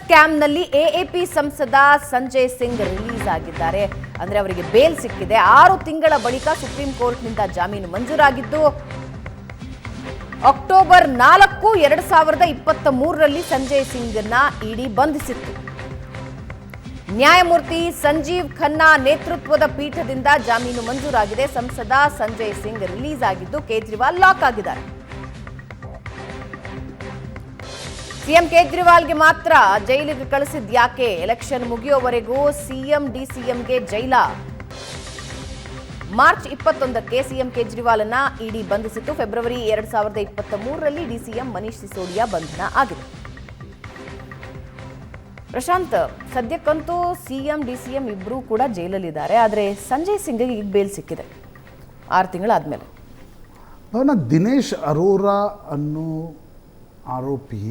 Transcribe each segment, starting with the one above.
ಸ್ಕ್ಯಾಮ್ನಲ್ಲಿ AAP ಸಂಸದ Sanjay Singh release ಆಗಿದ್ದಾರೆ. ಅಂದ್ರೆ ಅವರಿಗೆ ಬೇಲ್ ಸಿಕ್ಕಿದೆ. 6 ತಿಂಗಳ ಬಳಿಕ ಸುಪ್ರೀಂ ಕೋರ್ಟ್ನಿಂದ ಜಾಮೀನು ಮಂಜೂರಾಗಿದ್ದು ಅಕ್ಟೋಬರ್ 4, 2023ರಲ್ಲಿ ಸಂಜಯ್ ಸಿಂಗ್ನ ಇಡಿ ಬಂಧಿಸಿತ್ತು. ನ್ಯಾಯಮೂರ್ತಿ ಸಂಜೀವ್ ಖನ್ನಾ ನೇತೃತ್ವದ ಪೀಠದಿಂದ ಜಾಮೀನು ಮಂಜೂರಾಗಿದೆ. ಸಂಸದ ಸಂಜಯ್ ಸಿಂಗ್ ರಿಲೀಸ್ ಆಗಿದ್ದು ಕೇಜ್ರಿವಾಲ್ ಲಾಕ್ ಆಗಿದ್ದಾರೆ. ಸಿಎಂ ಕೇಜ್ರಿವಾಲ್ಗೆ ಮಾತ್ರ ಜೈಲಿಗೆ ಕಳಿಸಿದ್ಯಾಕೆ? ಎಲೆಕ್ಷನ್ ಮುಗಿಯೋವರೆಗೂ ಸಿಎಂ ಡಿಸಿಎಂಗೆ ಜೈಲ. ಮಾರ್ಚ್ 21ಕ್ಕೆ ಸಿಎಂ ಕೇಜ್ರಿವಾಲ್ನ ಇಡಿ ಬಂಧಿಸಿತ್ತು. ಫೆಬ್ರವರಿ 2023ರಲ್ಲಿ ಡಿಸಿಎಂ ಮನೀಶ್ ಸಿಸೋಡಿಯಾ ಬಂಧನ ಆಗಿದೆ. ಪ್ರಶಾಂತ್, ಸದ್ಯಕ್ಕಂತೂ ಸಿಎಂ ಡಿಸಿಎಂ ಇಬ್ಬರೂ ಕೂಡ ಜೈಲಲ್ಲಿದ್ದಾರೆ. ಆದರೆ ಸಂಜಯ್ ಸಿಂಗ್ಗೆ ಈಗ ಬೇಲ್ ಸಿಕ್ಕಿದೆ 6 ತಿಂಗಳಾದ್ಮೇಲೆ. ದಿನೇಶ್ ಅರೋರಾ ಅನ್ನೋ ಆರೋಪಿ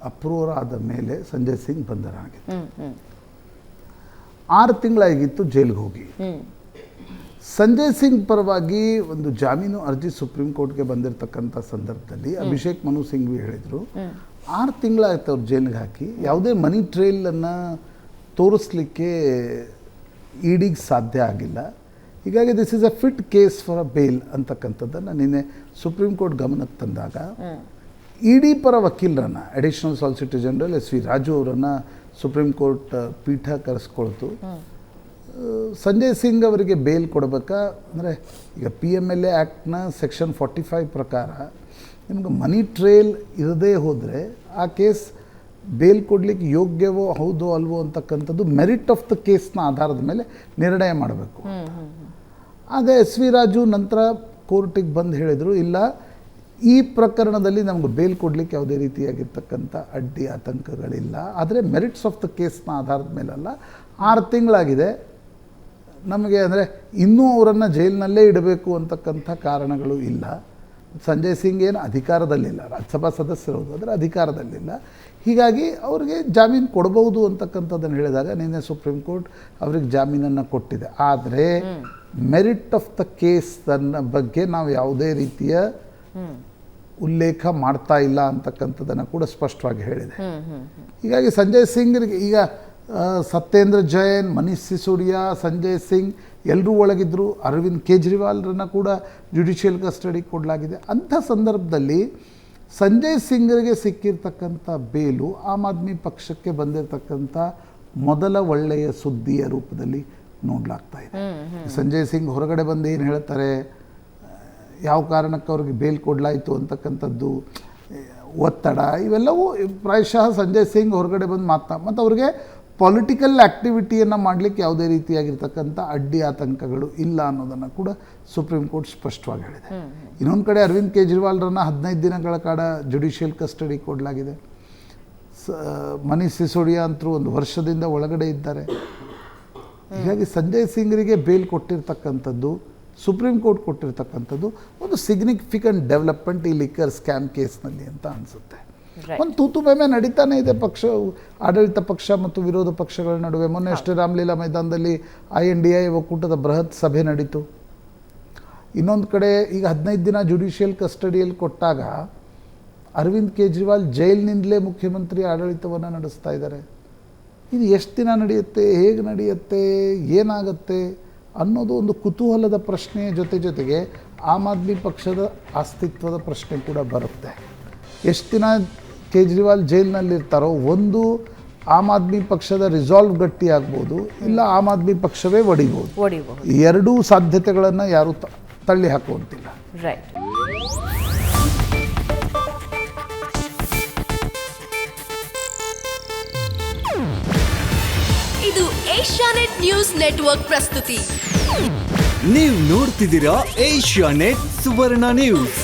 ಅಪ್ರೂವರ್ ಆದ ಮೇಲೆ ಸಂಜಯ್ ಸಿಂಗ್ ಬಂಧನರಾಗಿತ್ತು. 6 ತಿಂಗಳಾಗಿತ್ತು ಜೈಲಿಗೆ ಹೋಗಿ. ಸಂಜಯ್ ಸಿಂಗ್ ಪರವಾಗಿ ಒಂದು ಜಾಮೀನು ಅರ್ಜಿ ಸುಪ್ರೀಂ ಕೋರ್ಟ್ಗೆ ಬಂದಿರತಕ್ಕಂಥ ಸಂದರ್ಭದಲ್ಲಿ ಅಭಿಷೇಕ್ ಮನು ಸಿಂಘ್ವಿ ಹೇಳಿದರು, 6 ತಿಂಗಳಾಯ್ತು ಅವ್ರು ಜೈಲಿಗೆ ಹಾಕಿ, ಯಾವುದೇ ಮನಿ ಟ್ರೇಲನ್ನು ತೋರಿಸ್ಲಿಕ್ಕೆ ಇಡಿಗೆ ಸಾಧ್ಯ ಆಗಿಲ್ಲ. ಹೀಗಾಗಿ this is a fit case for a bail ಅಂತಕ್ಕಂಥದ್ದನ್ನು ನಿನ್ನೆ ಸುಪ್ರೀಂ ಕೋರ್ಟ್ ಗಮನಕ್ಕೆ ತಂದಾಗ ಇಡಿ ಪರ ವಕೀಲರನ್ನು additional solicitor general S V Raju ಅವರನ್ನು ಸುಪ್ರೀಂ ಕೋರ್ಟ್ ಪೀಠ ಕರೆಸ್ಕೊಳ್ತು. ಸಂಜಯ್ ಸಿಂಗ್ ಅವರಿಗೆ ಬೇಲ್ ಕೊಡಬೇಕಾ ಅಂದರೆ ಈಗ PMLA ಆ್ಯಕ್ಟ್ನ ಸೆಕ್ಷನ್ 45 ಪ್ರಕಾರ ನಿಮ್ಗೆ ಮನಿ ಟ್ರೇಲ್ ಇರದೇ ಹೋದರೆ ಆ ಕೇಸ್ ಬೇಲ್ ಕೊಡಲಿಕ್ಕೆ ಯೋಗ್ಯವೋ ಹೌದೋ ಅಲ್ವೋ ಅಂತಕ್ಕಂಥದ್ದು ಮೆರಿಟ್ ಆಫ್ ದ ಕೇಸ್ನ ಆಧಾರದ ಮೇಲೆ ನಿರ್ಣಯ ಮಾಡಬೇಕು. ಅದೇ ಎಸ್ ವಿ ರಾಜು ನಂತರ ಕೋರ್ಟಿಗೆ ಬಂದು ಹೇಳಿದರು, ಇಲ್ಲ ಈ ಪ್ರಕರಣದಲ್ಲಿ ನಮ್ಗೆ ಬೇಲ್ ಕೊಡಲಿಕ್ಕೆ ಯಾವುದೇ ರೀತಿಯಾಗಿರ್ತಕ್ಕಂಥ ಅಡ್ಡಿ ಆತಂಕಗಳಿಲ್ಲ, ಆದರೆ ಮೆರಿಟ್ಸ್ ಆಫ್ ದ ಕೇಸ್ನ ಆಧಾರದ ಮೇಲಲ್ಲ. 6 ತಿಂಗಳಾಗಿದೆ ನಮಗೆ, ಅಂದರೆ ಇನ್ನೂ ಅವರನ್ನು ಜೈಲಿನಲ್ಲೇ ಇಡಬೇಕು ಅಂತಕ್ಕಂಥ ಕಾರಣಗಳು ಇಲ್ಲ. ಸಂಜಯ್ ಸಿಂಗ್ ಏನು ಅಧಿಕಾರದಲ್ಲಿಲ್ಲ, ರಾಜ್ಯಸಭಾ ಸದಸ್ಯರವುದು, ಅದರ ಅಧಿಕಾರದಲ್ಲಿಲ್ಲ. ಹೀಗಾಗಿ ಅವರಿಗೆ ಜಾಮೀನು ಕೊಡಬಹುದು ಅಂತಕ್ಕಂಥದ್ದನ್ನು ಹೇಳಿದಾಗ ನಿನ್ನೆ ಸುಪ್ರೀಂ ಕೋರ್ಟ್ ಅವ್ರಿಗೆ ಜಾಮೀನನ್ನು ಕೊಟ್ಟಿದೆ. ಆದರೆ ಮೆರಿಟ್ ಆಫ್ ದ ಕೇಸ್ ಬಗ್ಗೆ ನಾವು ಯಾವುದೇ ರೀತಿಯ ಉಲ್ಲೇಖ ಮಾಡ್ತಾ ಇಲ್ಲ ಅಂತಕ್ಕಂಥದ್ದನ್ನು ಕೂಡ ಸ್ಪಷ್ಟವಾಗಿ ಹೇಳಿದೆ. ಹೀಗಾಗಿ ಸಂಜಯ್ ಸಿಂಗ್ರಿಗೆ ಈಗ ಸತ್ಯೇಂದ್ರ ಜೈನ್, ಮನೀಶ್ ಸಿಸೋಡಿಯಾ, ಸಂಜಯ್ ಸಿಂಗ್ ಎಲ್ಲರೂ ಒಳಗಿದ್ದರು. ಅರವಿಂದ್ ಕೇಜ್ರಿವಾಲ್ರನ್ನು ಕೂಡ ಜುಡಿಷಿಯಲ್ ಕಸ್ಟಡಿ ಕೊಡಲಾಗಿದೆ. ಅಂಥ ಸಂದರ್ಭದಲ್ಲಿ ಸಂಜಯ್ ಸಿಂಗ್ರಿಗೆ ಸಿಕ್ಕಿರ್ತಕ್ಕಂಥ ಬೇಲು ಆಮ್ ಆದ್ಮಿ ಪಕ್ಷಕ್ಕೆ ಬಂದಿರತಕ್ಕಂಥ ಮೊದಲ ಒಳ್ಳೆಯ ಸುದ್ದಿಯ ರೂಪದಲ್ಲಿ ನೋಡಲಾಗ್ತಾ ಇದೆ. ಸಂಜಯ್ ಸಿಂಗ್ ಹೊರಗಡೆ ಬಂದು ಏನು ಹೇಳ್ತಾರೆ, ಯಾವ ಕಾರಣಕ್ಕೆ ಅವ್ರಿಗೆ ಬೇಲ್ ಕೊಡಲಾಯಿತು ಅಂತಕ್ಕಂಥದ್ದು, ಒತ್ತಡ, ಇವೆಲ್ಲವೂ ಪ್ರಾಯಶಃ ಸಂಜಯ್ ಸಿಂಗ್ ಹೊರಗಡೆ ಬಂದು ಮತ್ತು ಅವ್ರಿಗೆ ಪೊಲಿಟಿಕಲ್ ಆ್ಯಕ್ಟಿವಿಟಿಯನ್ನು ಮಾಡಲಿಕ್ಕೆ ಯಾವುದೇ ರೀತಿಯಾಗಿರ್ತಕ್ಕಂಥ ಅಡ್ಡಿ ಆತಂಕಗಳು ಇಲ್ಲ ಅನ್ನೋದನ್ನು ಕೂಡ ಸುಪ್ರೀಂ ಕೋರ್ಟ್ ಸ್ಪಷ್ಟವಾಗಿ ಹೇಳಿದೆ. ಇನ್ನೊಂದು ಕಡೆ ಅರವಿಂದ್ ಕೇಜ್ರಿವಾಲ್ರನ್ನು 15 ದಿನಗಳ ಕಾಲ ಜುಡಿಷಿಯಲ್ ಕಸ್ಟಡಿ ಕೊಡಲಾಗಿದೆ. ಮನೀಶ್ ಸಿಸೋಡಿಯಾ ಅಂತರೂ 1 ವರ್ಷದಿಂದ ಒಳಗಡೆ ಇದ್ದಾರೆ. ಹೀಗಾಗಿ ಸಂಜಯ್ ಸಿಂಗ್ರಿಗೆ ಬೇಲ್ ಕೊಟ್ಟಿರ್ತಕ್ಕಂಥದ್ದು, ಸುಪ್ರೀಂ ಕೋರ್ಟ್ ಕೊಟ್ಟಿರ್ತಕ್ಕಂಥದ್ದು ಒಂದು ಸಿಗ್ನಿಫಿಕೆಂಟ್ ಡೆವಲಪ್ಮೆಂಟ್ ಈ ಲಿಕ್ಕರ್ ಸ್ಕ್ಯಾಮ್ ಕೇಸ್ನಲ್ಲಿ ಅಂತ ಅನಿಸುತ್ತೆ. ಒಂದು ತೂತು ಮೇಮೆ ನಡೀತಾನೆ ಇದೆ ಆಡಳಿತ ಪಕ್ಷ ಮತ್ತು ವಿರೋಧ ಪಕ್ಷಗಳ ನಡುವೆ. ಮೊನ್ನೆ ಅಷ್ಟೇ ರಾಮಲೀಲಾ ಮೈದಾನದಲ್ಲಿ INDI ಒಕ್ಕೂಟದ ಬೃಹತ್ ಸಭೆ ನಡೀತು. ಇನ್ನೊಂದು ಕಡೆ ಈಗ 15 ದಿನ ಜುಡಿಷಿಯಲ್ ಕಸ್ಟಡಿಯಲ್ಲಿ ಕೊಟ್ಟಾಗ ಅರವಿಂದ್ ಕೇಜ್ರಿವಾಲ್ ಜೈಲಿನಿಂದಲೇ ಮುಖ್ಯಮಂತ್ರಿ ಆಡಳಿತವನ್ನು ನಡೆಸ್ತಾ ಇದ್ದಾರೆ. ಇದು ಎಷ್ಟು ದಿನ ನಡೆಯುತ್ತೆ, ಹೇಗೆ ನಡೆಯುತ್ತೆ, ಏನಾಗುತ್ತೆ ಅನ್ನೋದು ಒಂದು ಕುತೂಹಲದ ಪ್ರಶ್ನೆ ಜೊತೆಗೆ ಆಮ್ ಆದ್ಮಿ ಪಕ್ಷದ ಅಸ್ತಿತ್ವದ ಪ್ರಶ್ನೆ ಕೂಡ ಬರುತ್ತೆ. ಎಷ್ಟು ದಿನ ಕೇಜ್ರಿವಾಲ್ ಜೈಲಿನಲ್ಲಿರ್ತಾರೋ, ಒಂದು ಆಮ್ ಆದ್ಮಿ ಪಕ್ಷದ ರಿಸಾಲ್ವ್ ಗಟ್ಟಿ ಆಗ್ಬೋದು, ಇಲ್ಲ ಆಮ್ ಆದ್ಮಿ ಪಕ್ಷವೇ ಒಡಿಬೋದು. ಎರಡೂ ಸಾಧ್ಯತೆಗಳನ್ನು ಯಾರೂ ತಳ್ಳಿ ಹಾಕುವಂತಿಲ್ಲ. ರೈಟ್. ಇದು ಏಷ್ಯಾನೆಟ್ ನ್ಯೂಸ್ ನೆಟ್ವರ್ಕ್ ಪ್ರಸ್ತುತಿ. ನೀವು ನೋಡ್ತಿದ್ದೀರಾ ಏಷ್ಯಾನೆಟ್ ಸುವರ್ಣ ನ್ಯೂಸ್.